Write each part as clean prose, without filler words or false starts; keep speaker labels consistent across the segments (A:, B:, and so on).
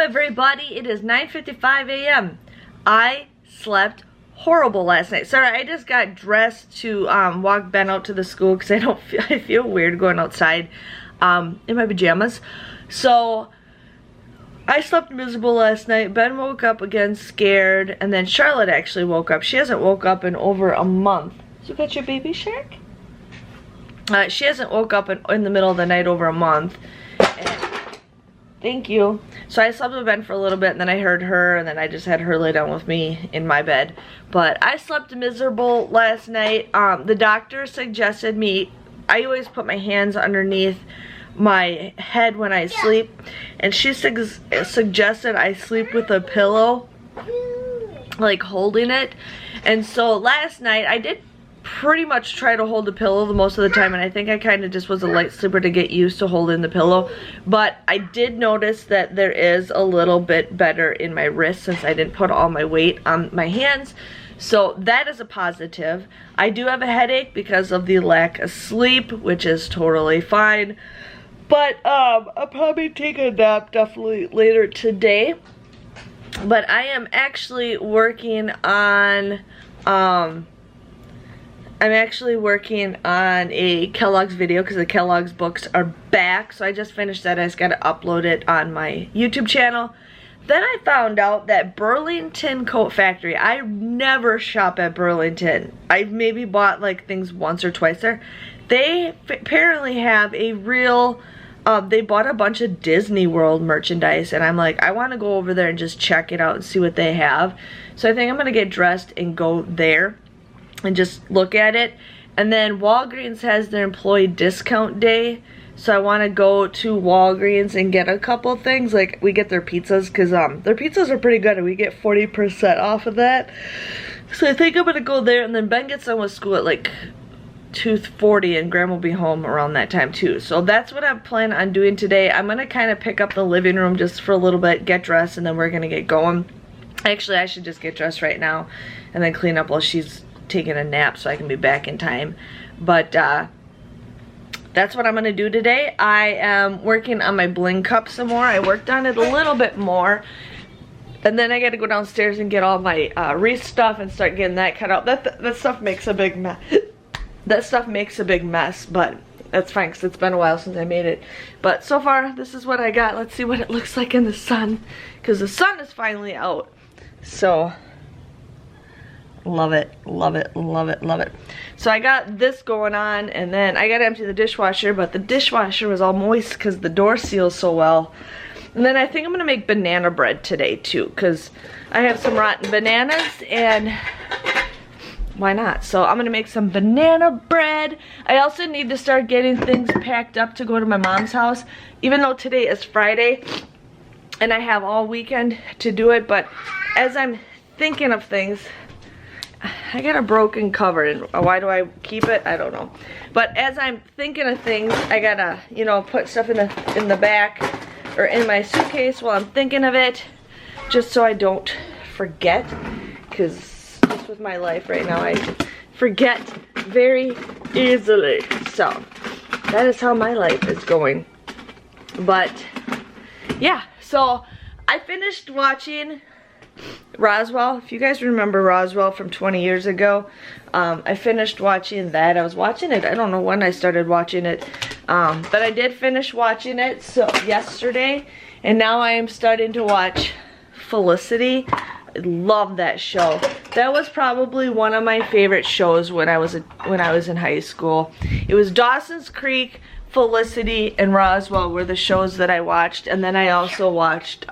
A: everybody, it is 9:55 a.m. I slept horrible last night. Sorry, I just got dressed to walk Ben out to the school because I feel weird going outside in my pajamas. So I slept miserable last night. Ben woke up again scared, and then Charlotte actually woke up. She hasn't woke up in over a month. So you got your baby shark? She hasn't woke up in the middle of the night over a month. And thank you. So I slept with Ben for a little bit, and then I heard her, and then I just had her lay down with me in my bed. But I slept miserable last night. The doctor suggested me, I always put my hands underneath my head when I sleep, and she suggested I sleep with a pillow, like holding it. And so last night I did pretty much try to hold the pillow the most of the time, and I think I kind of just was a light sleeper to get used to holding the pillow. But I did notice that there is a little bit better in my wrist since I didn't put all my weight on my hands. So that is a positive. I do have a headache because of the lack of sleep, which is totally fine. But I'll probably take a nap definitely later today. But I am actually working on a Kellogg's video because the Kellogg's books are back. So I just finished that. I just got to upload it on my YouTube channel. Then I found out that Burlington Coat Factory, I never shop at Burlington. I've maybe bought like things once or twice there. They apparently have a real, they bought a bunch of Disney World merchandise, and I'm like, I want to go over there and just check it out and see what they have. So I think I'm going to get dressed and go there and just look at it. And then Walgreens has their employee discount day, so I want to go to Walgreens and get a couple things. Like, we get their pizzas because their pizzas are pretty good, and we get 40% off of that. So I think I'm gonna go there, and then Ben gets done with school at like 2:40, and Grandma will be home around that time too. So that's what I'm planning on doing today. I'm gonna kind of pick up the living room just for a little bit, get dressed, and then we're gonna get going. Actually, I should just get dressed right now and then clean up while she's taking a nap so I can be back in time. But that's what I'm gonna do today. I am working on my bling cup some more. I worked on it a little bit more, and then I got to go downstairs and get all my wreath stuff and start getting that cut out. That stuff makes a big mess. That stuff makes a big mess, but that's fine because it's been a while since I made it. But so far, this is what I got. Let's see what it looks like in the sun, because the sun is finally out. So love it, love it, love it, love it. So I got this going on, and then I got to empty the dishwasher, but the dishwasher was all moist because the door seals so well. And then I think I'm going to make banana bread today too, because I have some rotten bananas, and why not? So I'm going to make some banana bread. I also need to start getting things packed up to go to my mom's house, even though today is Friday and I have all weekend to do it. But as I'm thinking of things, I got a broken cover, and why do I keep it? I don't know. But as I'm thinking of things, I gotta, you know, put stuff in the back or in my suitcase while I'm thinking of it, just so I don't forget. Because just with my life right now, I forget very easily. So that is how my life is going. But yeah, so I finished watching Roswell. If you guys remember Roswell from 20 years ago, I finished watching that. I was watching it, I don't know when I started watching it, but I did finish watching it so yesterday, and now I am starting to watch Felicity. I love that show. That was probably one of my favorite shows when I was in high school. It was Dawson's Creek, Felicity, and Roswell were the shows that I watched, and then I also watched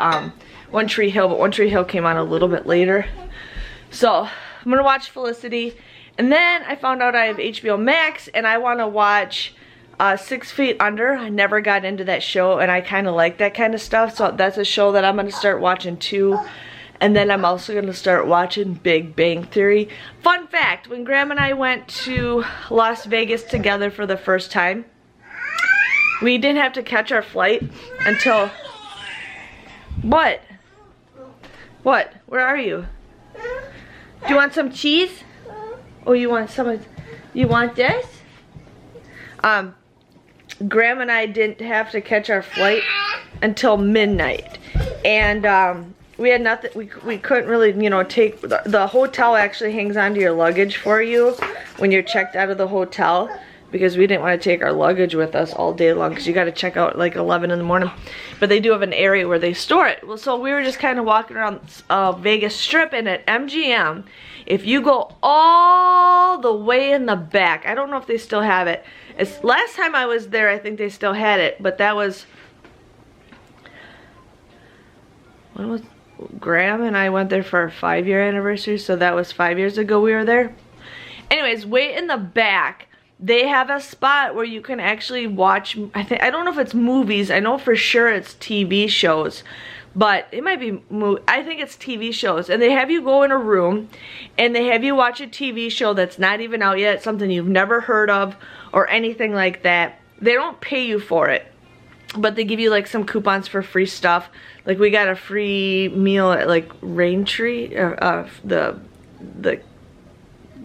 A: One Tree Hill, but One Tree Hill came on a little bit later. So I'm gonna watch Felicity, and then I found out I have HBO Max, and I want to watch 6 Feet Under. I never got into that show, and I kind of like that kind of stuff, so that's a show that I'm gonna start watching too. And then I'm also gonna start watching Big Bang Theory. Fun fact: when Graham and I went to Las Vegas together for the first time, we didn't have to catch our flight until what? What? Where are you? Do you want some cheese? Oh, you want some? You want this? Graham and I didn't have to catch our flight until midnight. and we had nothing. We couldn't really, you know, take the hotel actually hangs onto your luggage for you when you're checked out of the hotel, because we didn't want to take our luggage with us all day long, because you got to check out like 11 in the morning. But they do have an area where they store it. Well, so we were just kind of walking around Vegas Strip, and at MGM, if you go all the way in the back, I don't know if they still have it. Last time I was there, I think they still had it, but that was, when was, Graham and I went there for our 5-year anniversary, so that was 5 years ago we were there. Anyways, way in the back, they have a spot where you can actually watch, I don't know if it's movies, I know for sure it's TV shows, but it might be, I think it's TV shows, and they have you go in a room, and they have you watch a TV show that's not even out yet, something you've never heard of, or anything like that. They don't pay you for it, but they give you like some coupons for free stuff. Like we got a free meal at like Raintree, the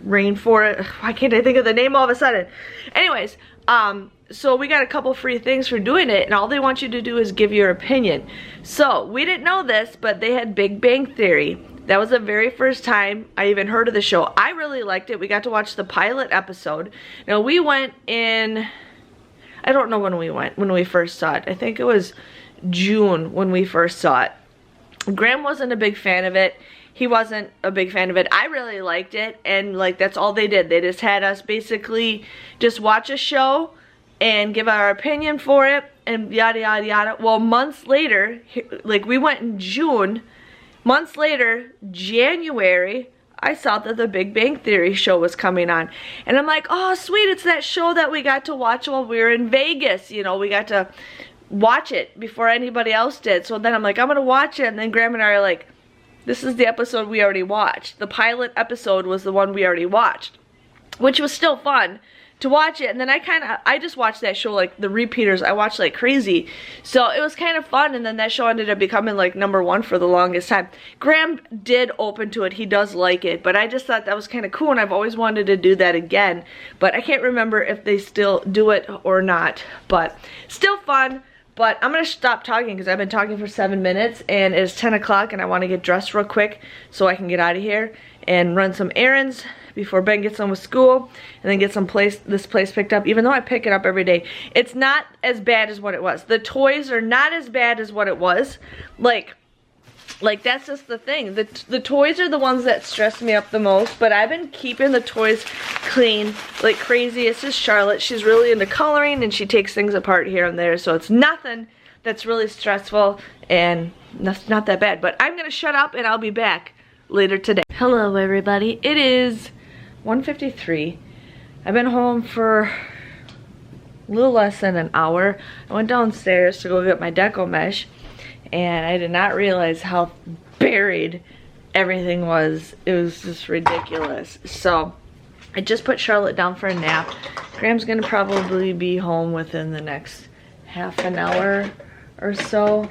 A: Rainforest. Why can't I think of the name all of a sudden? Anyways, so we got a couple free things for doing it, and all they want you to do is give your opinion. So we didn't know this, but they had Big Bang Theory. That was the very first time I even heard of the show. I really liked it. We got to watch the pilot episode. Now we went in, I don't know when we went, when we first saw it. I think it was June when we first saw it. Graham wasn't a big fan of it. He wasn't a big fan of it. I really liked it, and like that's all they did. They just had us basically just watch a show and give our opinion for it and yada yada yada. Well, months later, like we went in June, months later, January, I saw that the Big Bang Theory show was coming on. And I'm like, oh sweet, it's that show that we got to watch while we were in Vegas. You know, we got to watch it before anybody else did. So then I'm like, I'm gonna watch it, and then Graham and I are like, this is the episode we already watched. The pilot episode was the one we already watched, which was still fun to watch it. And then I just watched that show, like the repeaters, I watched like crazy. So it was kind of fun, and then that show ended up becoming like #1 for the longest time. Graham did open to it, he does like it, but I just thought that was kind of cool, and I've always wanted to do that again. But I can't remember if they still do it or not, but still fun. But I'm going to stop talking because I've been talking for 7 minutes, and it's 10 o'clock, and I want to get dressed real quick so I can get out of here and run some errands before Ben gets home with school, and then get this place picked up. Even though I pick it up every day, it's not as bad as what it was. The toys are not as bad as what it was. Like that's just the thing. The toys are the ones that stress me up the most, but I've been keeping the toys clean like crazy. It's just Charlotte. She's really into coloring, and she takes things apart here and there, so it's nothing that's really stressful, and that's not that bad. But I'm gonna shut up, and I'll be back later today. Hello everybody. It is 1:53. I've been home for a little less than an hour. I went downstairs to go get my deco mesh, and I did not realize how buried everything was. It was just ridiculous. So I just put Charlotte down for a nap. Graham's gonna probably be home within the next half an hour or so,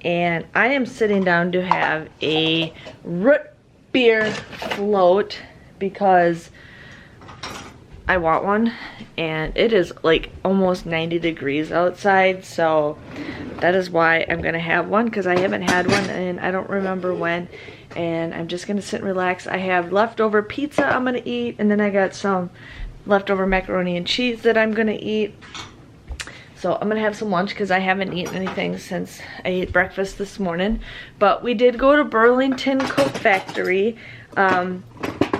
A: and I am sitting down to have a root beer float because I want one, and it is like almost 90 degrees outside, so that is why I'm gonna have one, because I haven't had one and I don't remember when. And I'm just gonna sit and relax. I have leftover pizza I'm gonna eat, and then I got some leftover macaroni and cheese that I'm gonna eat. So I'm gonna have some lunch because I haven't eaten anything since I ate breakfast this morning. But we did go to Burlington Coat Factory.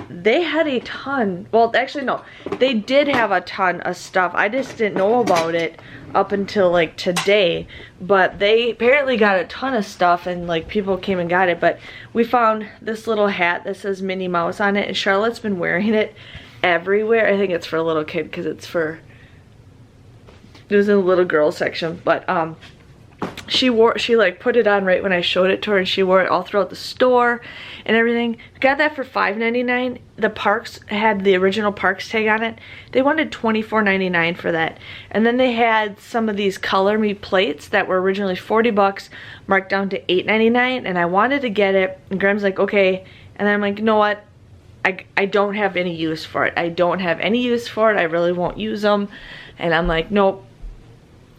A: They had a ton, well actually no, they did have a ton of stuff. I just didn't know about it up until like today, but they apparently got a ton of stuff, and like people came and got it. But we found this little hat that says Minnie Mouse on it, and Charlotte's been wearing it everywhere. I think it's for a little kid because it was in the little girl section, but she like put it on right when I showed it to her, and she wore it all throughout the store and everything. Got that for $5.99. The Parks had the original Parks tag on it. They wanted $24.99 for that. And then they had some of these Color Me plates that were originally 40 bucks, marked down to $8.99, and I wanted to get it, and Graham's like, okay. And then I'm like, you know what? I don't have any use for it. I don't have any use for it. I really won't use them. And I'm like, nope.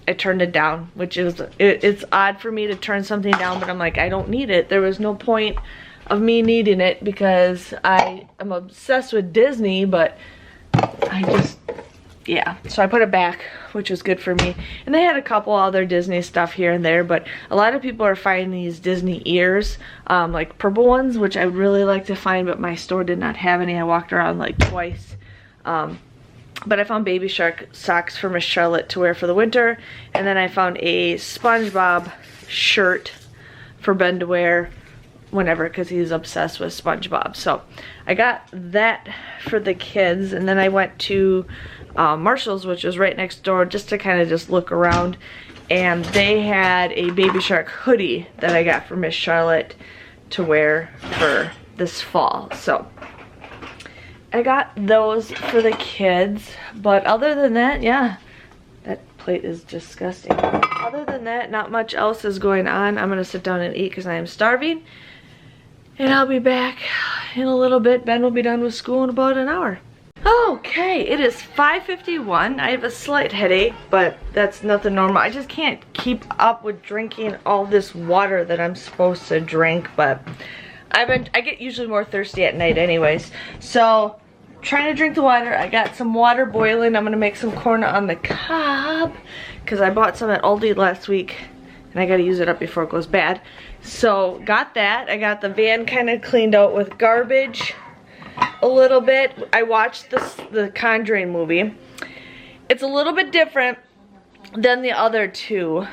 A: I turned it down, which is, it's odd for me to turn something down, but I'm like, I don't need it. There was no point of me needing it because I am obsessed with Disney, but I just, yeah. So I put it back, which was good for me. And they had a couple other Disney stuff here and there, but a lot of people are finding these Disney ears, like purple ones, which I would really like to find, but my store did not have any. I walked around like twice. But I found Baby Shark socks for Miss Charlotte to wear for the winter. And then I found a SpongeBob shirt for Ben to wear whenever, because he's obsessed with SpongeBob. So I got that for the kids. And then I went to Marshall's, which was right next door, just to kind of just look around. And they had a Baby Shark hoodie that I got for Miss Charlotte to wear for this fall. So I got those for the kids, but other than that, yeah, that plate is disgusting. Other than that, not much else is going on. I'm gonna sit down and eat because I am starving, and I'll be back in a little bit. Ben will be done with school in about an hour. Okay, it is 5:51. I have a slight headache, but that's nothing normal. I just can't keep up with drinking all this water that I'm supposed to drink, but I get usually more thirsty at night anyways. So, trying to drink the water. I got some water boiling. I'm gonna make some corn on the cob because I bought some at Aldi last week and I gotta use it up before it goes bad. So, got that. I got the van kind of cleaned out with garbage a little bit. I watched the Conjuring movie. It's a little bit different than the other two.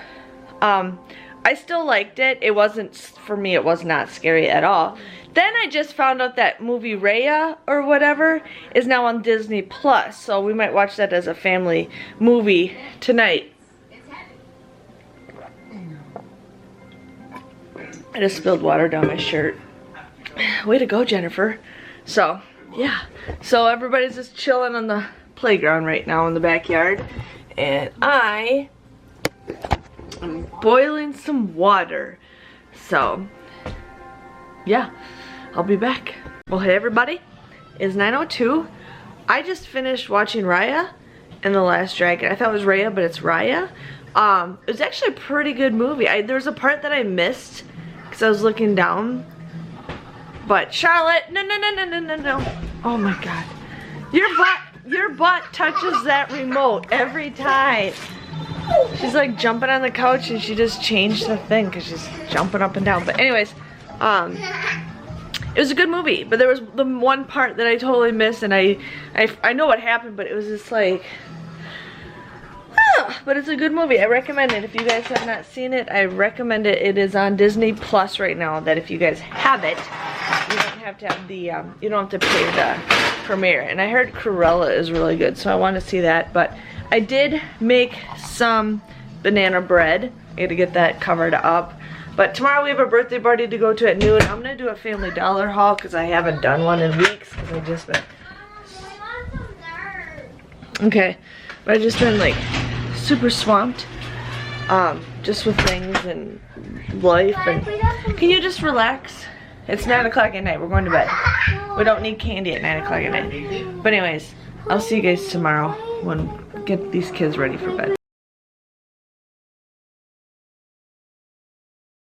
A: I still liked it. It wasn't, for me, it was not scary at all. Then I just found out that movie Raya or whatever is now on Disney Plus, so we might watch that as a family movie tonight. I just spilled water down my shirt. Way to go, Jennifer. So, yeah. So everybody's just chilling on the playground right now in the backyard, and I'm boiling some water. So, yeah, I'll be back. Well, hey everybody, it's 9:02. I just finished watching Raya and the Last Dragon. I thought it was Raya, but it's Raya. It was actually a pretty good movie. There was a part that I missed because I was looking down. But Charlotte, no. Oh my God, your butt touches that remote every time. She's like jumping on the couch and she just changed the thing because she's jumping up and down. But anyways, it was a good movie, but there was the one part that I totally missed, and I know what happened, but it was just like, but it's a good movie. I recommend it. If you guys have not seen it, I recommend it. It is on Disney Plus right now. That if you guys have it, you don't have to have the you don't have to pay the premiere. And I heard Cruella is really good, so I want to see that. But I did make some banana bread. I got to get that covered up. But tomorrow we have a birthday party to go to at noon. I'm gonna do a Family Dollar haul because I haven't done one in weeks because I've just been. Okay, but I've just been like super swamped, just with things and life. And can you just relax? It's 9 o'clock at night. We're going to bed. We don't need candy at 9 o'clock at night. But anyways, I'll see you guys tomorrow when get these kids ready for bed.